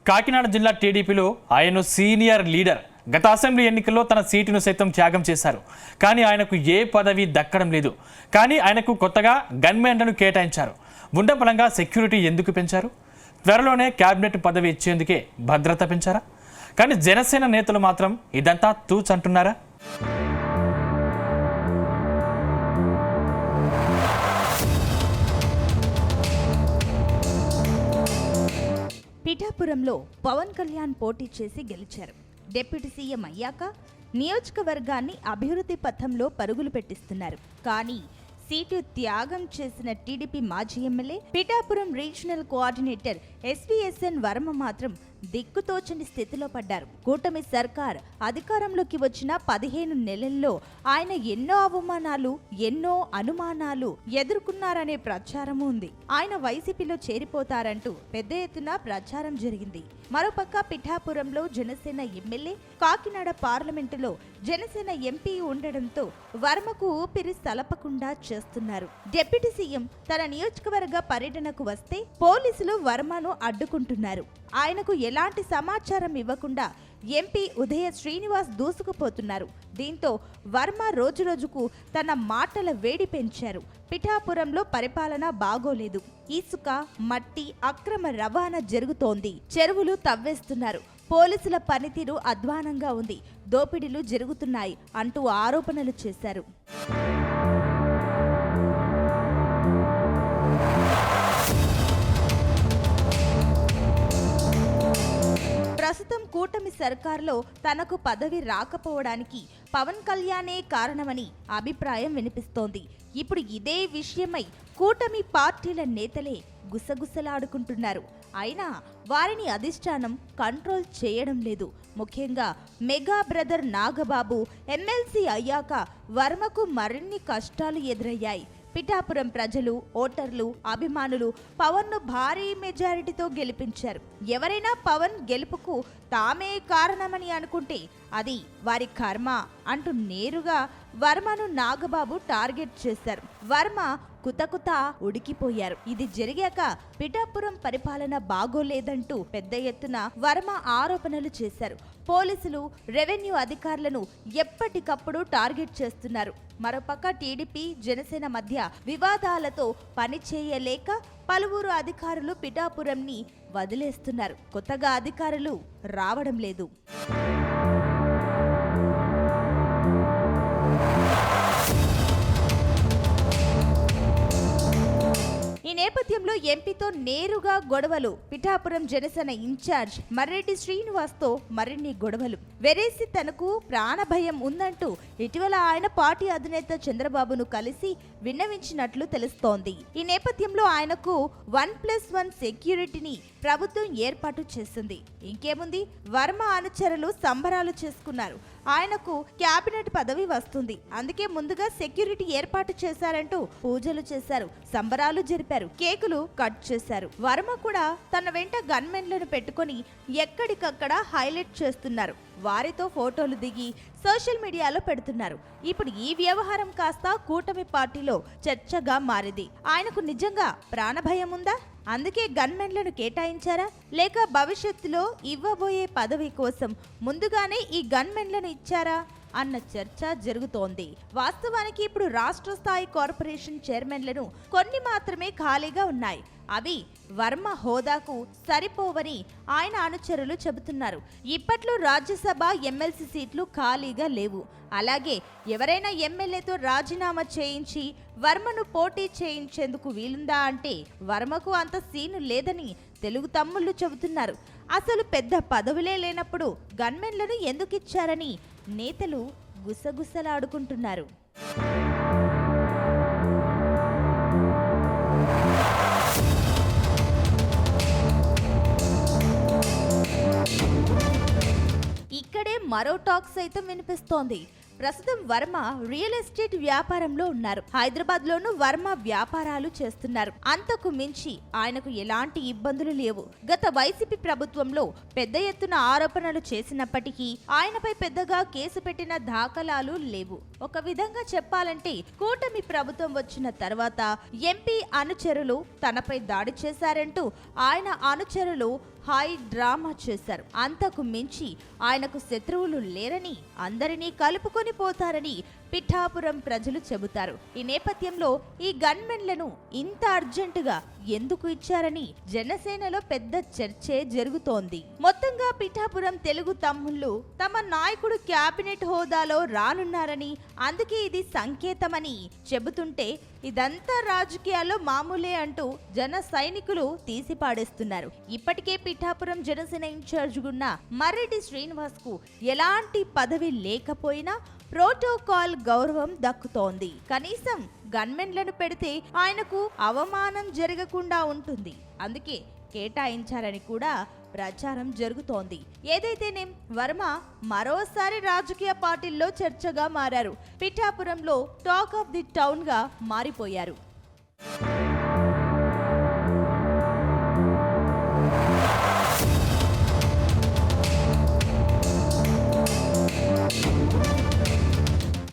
కాకినాడ జిల్లా టీడీపీలో ఆయన సీనియర్ లీడర్ గత అసెంబ్లీ ఎన్నికల్లో తన సీటును సైతం త్యాగం చేశారు. కానీ ఆయనకు ఏ పదవి దక్కడం లేదు. కానీ ఆయనకు కొత్తగా గన్మెన్లను కేటాయించారు. ఉండబలంగా సెక్యూరిటీ ఎందుకు పెంచారు? త్వరలోనే క్యాబినెట్ పదవి ఇచ్చేందుకే భద్రత పెంచారా? కానీ జనసేన నేతలు మాత్రం ఇదంతా తూచంటున్నారా? పిఠాపురంలో పవన్ కళ్యాణ్ పోటీ చేసి గెలిచారు. డిప్యూటీ సీఎం అయ్యాక నియోజకవర్గాన్ని అభివృద్ధి పథంలో పరుగులు పెట్టిస్తున్నారు. కానీ సీటు త్యాగం చేసిన టీడీపీ మాజీ MLA Pithapuram regional coordinator SVSN Varma మాత్రం దిక్కుతోచని స్థితిలో పడ్డారు. కూటమి సర్కార్ అధికారంలోకి వచ్చిన 15 నెలల్లో ఆయన ఎన్నో అవమానాలు, ఎన్నో అనుమానాలు ఎదుర్కొన్నారనే ప్రచారం ఉంది. ఆయన వైసీపీలో చేరిపోతారంటూ పెద్ద ఎత్తున ప్రచారం జరిగింది. మరోపక్క పిఠాపురంలో జనసేన ఎమ్మెల్యే, కాకినాడ పార్లమెంటులో జనసేన ఎంపీ ఉండడంతో వర్మకు ఊపిరి సలపకుండా చేస్తున్నారు. డిప్యూటీ సీఎం తన నియోజకవర్గ పర్యటనకు వస్తే పోలీసులు వర్మను అడ్డుకుంటున్నారు. ఆయనకు ఎలాంటి సమాచారం ఇవ్వకుండా ఎంపీ ఉదయ శ్రీనివాస్ దూసుకుపోతున్నారు. దీంతో వర్మ రోజురోజుకు తన మాటల వేడి పెంచారు. పిఠాపురంలో పరిపాలన బాగోలేదు. ఇసుక, మట్టి అక్రమ రవాణా జరుగుతోంది. చెరువులు తవ్వేస్తున్నారు. పోలీసుల పనితీరు అధ్వానంగా ఉంది. దోపిడీలు జరుగుతున్నాయి అంటూ ఆరోపణలు చేశారు. ప్రస్తుతం కూటమి సర్కార్లో తనకు పదవి రాకపోవడానికి పవన్ కళ్యాణే కారణమని అభిప్రాయం వినిపిస్తోంది. ఇప్పుడు ఇదే విషయమై కూటమి పార్టీల నేతలే గుసగుసలాడుకుంటున్నారు. అయినా వారిని అధిష్టానం కంట్రోల్ చేయడం లేదు. ముఖ్యంగా మెగా బ్రదర్ నాగబాబు ఎమ్మెల్సీ అయ్యాక వర్మకు మరిన్ని కష్టాలు ఎదురయ్యాయి. పిఠాపురం ప్రజలు, ఓటర్లు, అభిమానులు పవన్ను భారీ మెజారిటీతో గెలిపించారు. ఎవరైనా పవన్ గెలుపుకు తామే కారణమని అనుకుంటే అది వారి కర్మ అంటూ నేరుగా వర్మను నాగబాబు టార్గెట్ చేశారు. వర్మ కుతకుత ఉడికిపోయారు. ఇది జరిగాక పిఠాపురం పరిపాలన బాగోలేదంటూ పెద్ద ఎత్తున వర్మ ఆరోపణలు చేశారు. పోలీసులు, రెవెన్యూ అధికారులను ఎప్పటికప్పుడు టార్గెట్ చేస్తున్నారు. మరోపక్క టీడీపీ, జనసేన మధ్య వివాదాలతో పనిచేయలేక పలువురు అధికారులు పిఠాపురంని వదిలేస్తున్నారు. కొత్తగా అధికారులు రావడం లేదు. ఈ నేపథ్యంలో ఎంపీతో నేరుగా గొడవలు. పిఠాపురం జనసేన ఇన్ఛార్జ్ మర్రెడ్డి శ్రీనివాస్తో మరిన్ని గొడవలు. వెరేసి తనకు ప్రాణభయం ఉందంటూ ఇటీవల ఆయన పార్టీ అధినేత చంద్రబాబును కలిసి విన్నవించినట్లు తెలుస్తోంది. ఈ నేపథ్యంలో ఆయనకు 1+1 సెక్యూరిటీని ప్రభుత్వం ఏర్పాటు చేసింది. ఇంకేముంది, వర్మ అనుచరులు సంబరాలు చేసుకున్నారు. ఆయనకు క్యాబినెట్ పదవి వస్తుంది, అందుకే ముందుగా సెక్యూరిటీ ఏర్పాటు చేశారంటూ పూజలు చేశారు, సంబరాలు జరిపారు, కేకులు కట్ చేశారు. వర్మ కూడా తన వెంట గన్మెన్లను పెట్టుకొని ఎక్కడికక్కడ హైలైట్ చేస్తున్నారు. వారితో ఫోటోలు దిగి సోషల్ మీడియాలో పెడుతున్నారు. ఇప్పుడు ఈ వ్యవహారం కాస్త కూటమి పార్టీలో చర్చగా మారింది. ఆయనకు నిజంగా ప్రాణభయం ఉందా? అందుకే గన్మెన్లను కేటాయించారా? లేక భవిష్యత్తులో ఇవ్వబోయే పదవి కోసం ముందుగానే ఈ గన్మెన్లను ఇచ్చారా అన్న చర్చ జరుగుతోంది. వాస్తవానికి ఇప్పుడు రాష్ట్ర స్థాయి కార్పొరేషన్ చైర్మన్లను కొన్ని మాత్రమే ఖాళీగా ఉన్నాయి. అవి వర్మ హోదాకు సరిపోవని ఆయన అనుచరులు చెబుతున్నారు. ఇప్పట్లో రాజ్యసభ, ఎమ్మెల్సీ సీట్లు ఖాళీగా లేవు. అలాగే ఎవరైనా ఎమ్మెల్యేతో రాజీనామా చేయించి వర్మను పోటీ చేయించేందుకు వీలుందా అంటే వర్మకు అంత సీను లేదని తెలుగు తమ్ముళ్ళు చెబుతున్నారు. అసలు పెద్ద పదవులే లేనప్పుడు గన్మెన్లను ఎందుకు ఇచ్చారని నేతలు గుసగుసలాడుకుంటున్నారు. ఇక్కడే మరో టాక్ సైతం వినిపిస్తోంది. ప్రస్తుతం వర్మ రియల్ ఎస్టేట్ వ్యాపారంలో ఉన్నారు. హైదరాబాద్ లోను వర్మ వ్యాపారాలు చేస్తున్నారు. అంతకు మించి ఆయనకు ఎలాంటి ఇబ్బందులు లేవు. గత వైసీపీ ప్రభుత్వంలో పెద్ద ఎత్తున ఆరోపణలు చేసినప్పటికీ ఆయనపై పెద్దగా కేసు పెట్టిన దాఖలాలు లేవు. ఒక విధంగా చెప్పాలంటే కూటమి ప్రభుత్వం వచ్చిన తర్వాత ఎంపీ అనుచరులు తనపై దాడి చేశారంటూ ఆయన అనుచరులు హై డ్రామా చేశారు. అంతకు మించి ఆయనకు శత్రువులు లేరని, అందరినీ కలుపుకొని పోతారని పిఠాపురం ప్రజలు చెబుతారు. ఈ నేపథ్యంలో ఈ గన్మెన్లను ఇంత అర్జెంటుగా ఎందుకు ఇచ్చారని జనసేనలో పెద్ద చర్చే జరుగుతోంది. మొత్తంగా పిఠాపురం తెలుగు తమ్ముళ్ళు తమ నాయకుడు క్యాబినెట్ హోదాలో రానున్నారని, అందుకే ఇది సంకేతమని చెబుతుంటే ఇదంతా రాజకీయాల్లో మామూలే అంటూ జన సైనికులు తీసిపాడేస్తున్నారు. ఇప్పటికే పిఠాపురం జనసేన ఇన్ఛార్జిగున్న మర్రెడ్డి శ్రీనివాస్ కు ఎలాంటి పదవి లేకపోయినా ప్రోటోకాల్ గౌరవం దక్కుతోంది. కనీసం గన్మెన్లను పెడితే ఆయనకు అవమానం జరగకుండా ఉంటుంది, అందుకే కేటాయించారని కూడా ప్రచారం జరుగుతోంది. ఏదైతేనేం వర్మ మరోసారి రాజకీయ పార్టీల్లో చర్చగా మారారు. పిఠాపురంలో టాక్ ఆఫ్ ది టౌన్ గా మారిపోయారు.